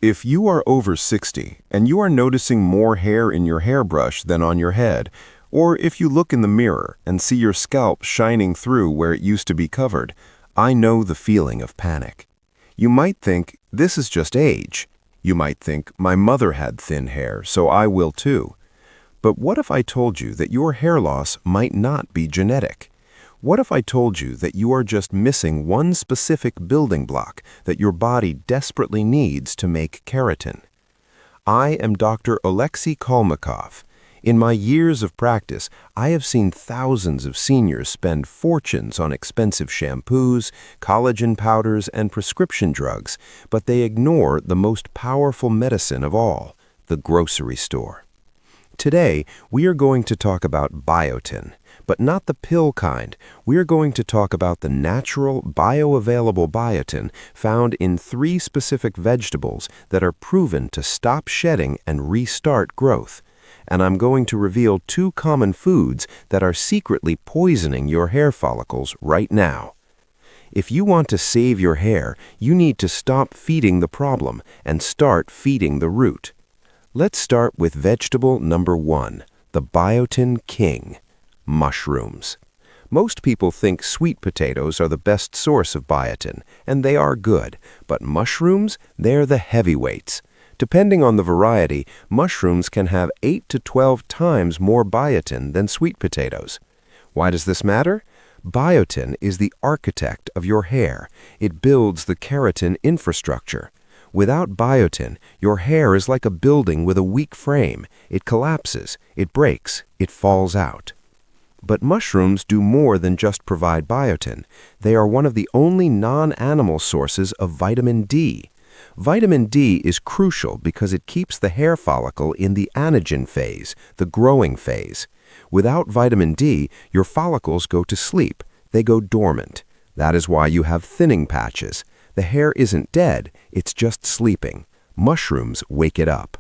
If you are over 60 and you are noticing more hair in your hairbrush than on your head, or if you look in the mirror and see your scalp shining through where it used to be covered, I know the feeling of panic. You might think, this is just age. You might think, my mother had thin hair, so I will too. But what if I told you that your hair loss might not be genetic? What if I told you that you are just missing one specific building block that your body desperately needs to make keratin? I am Dr. Oleksii Kalmykov. In my years of practice, I have seen thousands of seniors spend fortunes on expensive shampoos, collagen powders, and prescription drugs, but they ignore the most powerful medicine of all, the grocery store. Today, we are going to talk about biotin, but not the pill kind. We are going to talk about the natural, bioavailable biotin found in 3 specific vegetables that are proven to stop shedding and restart growth. And I'm going to reveal 2 common foods that are secretly poisoning your hair follicles right now. If you want to save your hair, you need to stop feeding the problem and start feeding the root. Let's start with vegetable number 1, the biotin king, mushrooms. Most people think sweet potatoes are the best source of biotin, and they are good, but mushrooms, they're the heavyweights. Depending on the variety, mushrooms can have 8 to 12 times more biotin than sweet potatoes. Why does this matter? Biotin is the architect of your hair. It builds the keratin infrastructure. Without biotin, your hair is like a building with a weak frame. It collapses, it breaks, it falls out. But mushrooms do more than just provide biotin. They are one of the only non-animal sources of vitamin D. Vitamin D is crucial because it keeps the hair follicle in the anagen phase, the growing phase. Without vitamin D, your follicles go to sleep. They go dormant. That is why you have thinning patches. The hair isn't dead, it's just sleeping. Mushrooms wake it up.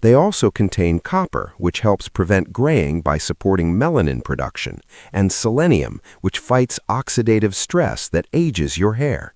They also contain copper, which helps prevent graying by supporting melanin production, and selenium, which fights oxidative stress that ages your hair.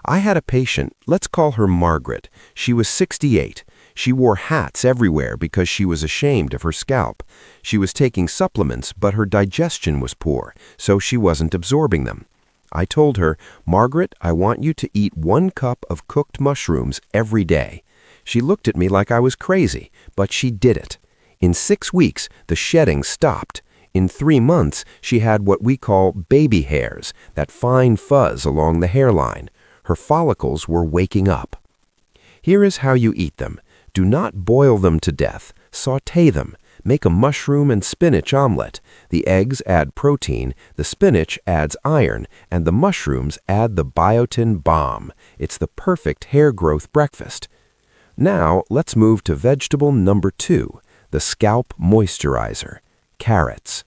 I had a patient, let's call her Margaret. She was 68. She wore hats everywhere because she was ashamed of her scalp. She was taking supplements, but her digestion was poor, so she wasn't absorbing them. I told her, Margaret, I want you to eat 1 cup of cooked mushrooms every day. She looked at me like I was crazy, but she did it. In 6 weeks, the shedding stopped. In 3 months, she had what we call baby hairs, that fine fuzz along the hairline. Her follicles were waking up. Here is how you eat them. Do not boil them to death. Sauté them. Make a mushroom and spinach omelet. The eggs add protein, the spinach adds iron, and the mushrooms add the biotin bomb. It's the perfect hair growth breakfast. Now, let's move to vegetable number 2, the scalp moisturizer, carrots.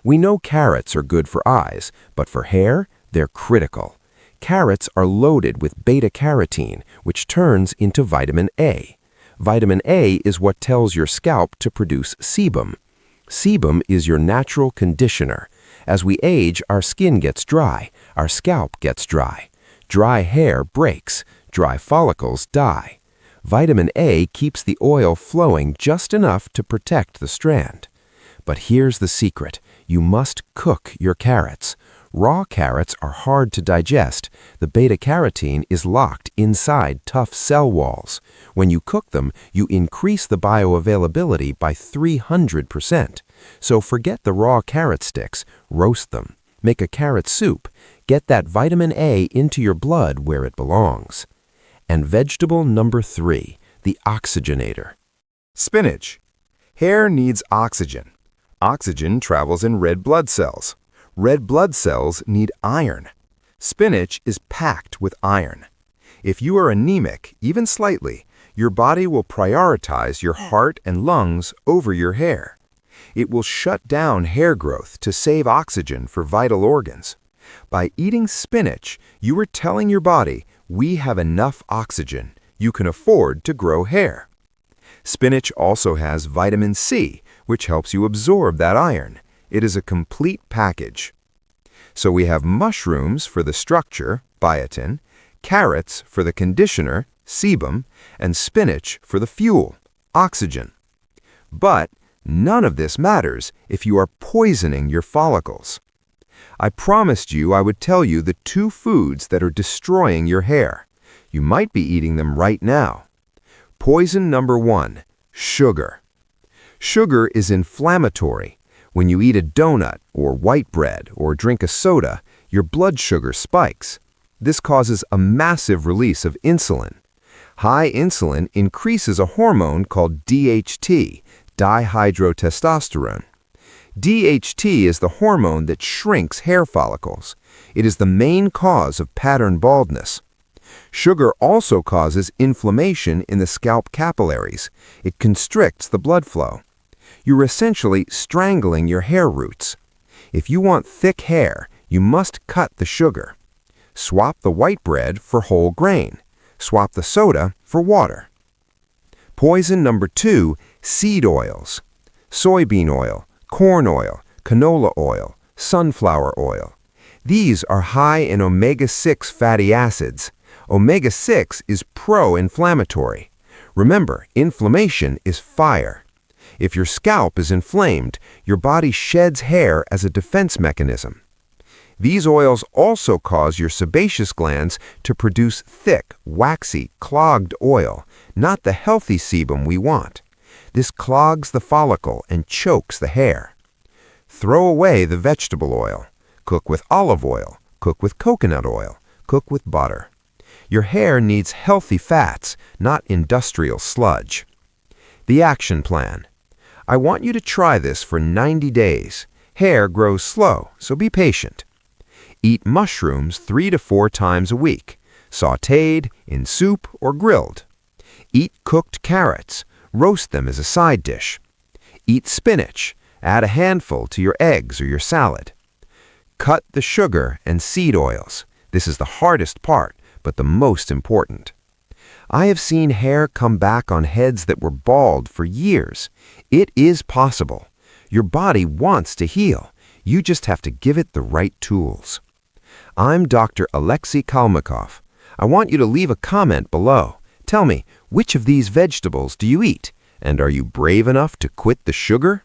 We know carrots are good for eyes, but for hair, they're critical. Carrots are loaded with beta-carotene, which turns into vitamin A. Vitamin A is what tells your scalp to produce sebum. Sebum is your natural conditioner. As we age, our skin gets dry, our scalp gets dry. Dry hair breaks, dry follicles die. Vitamin A keeps the oil flowing just enough to protect the strand. But here's the secret. You must cook your carrots. Raw carrots are hard to digest. The beta-carotene is locked inside tough cell walls. When you cook them, you increase the bioavailability by 300%. So forget the raw carrot sticks. Roast them. Make a carrot soup. Get that vitamin A into your blood where it belongs. And vegetable number 3, the Oxygenator. Spinach. Hair needs oxygen. Oxygen travels in red blood cells. Red blood cells need iron. Spinach is packed with iron. If you are anemic, even slightly, your body will prioritize your heart and lungs over your hair. It will shut down hair growth to save oxygen for vital organs. By eating spinach, you are telling your body, we have enough oxygen. You can afford to grow hair. Spinach also has vitamin C, which helps you absorb that iron. It is a complete package. So we have mushrooms for the structure, biotin, carrots for the conditioner, sebum, and spinach for the fuel, oxygen. But none of this matters if you are poisoning your follicles. I promised you I would tell you the 2 foods that are destroying your hair. You might be eating them right now. Poison number 1, sugar. Sugar is inflammatory. When you eat a donut or white bread or drink a soda, your blood sugar spikes. This causes a massive release of insulin. High insulin increases a hormone called DHT, dihydrotestosterone. DHT is the hormone that shrinks hair follicles. It is the main cause of pattern baldness. Sugar also causes inflammation in the scalp capillaries. It constricts the blood flow. You're essentially strangling your hair roots. If you want thick hair, you must cut the sugar. Swap the white bread for whole grain. Swap the soda for water. Poison number 2, seed oils. Soybean oil, corn oil, canola oil, sunflower oil. These are high in omega-6 fatty acids. Omega-6 is pro-inflammatory. Remember, inflammation is fire. If your scalp is inflamed, your body sheds hair as a defense mechanism. These oils also cause your sebaceous glands to produce thick, waxy, clogged oil, not the healthy sebum we want. This clogs the follicle and chokes the hair. Throw away the vegetable oil. Cook with olive oil. Cook with coconut oil. Cook with butter. Your hair needs healthy fats, not industrial sludge. The action plan. I want you to try this for 90 days. Hair grows slow, so be patient. Eat mushrooms 3 to 4 times a week, sautéed, in soup, or grilled. Eat cooked carrots. Roast them as a side dish. Eat spinach. Add a handful to your eggs or your salad. Cut the sugar and seed oils. This is the hardest part, but the most important. I have seen hair come back on heads that were bald for years. It is possible. Your body wants to heal. You just have to give it the right tools. I'm Dr. Oleksii Kalmykov. I want you to leave a comment below. Tell me, which of these vegetables do you eat? And are you brave enough to quit the sugar?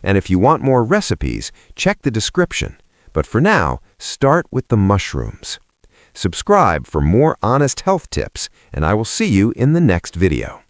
And if you want more recipes, check the description. But for now, start with the mushrooms. Subscribe for more honest health tips, and I will see you in the next video.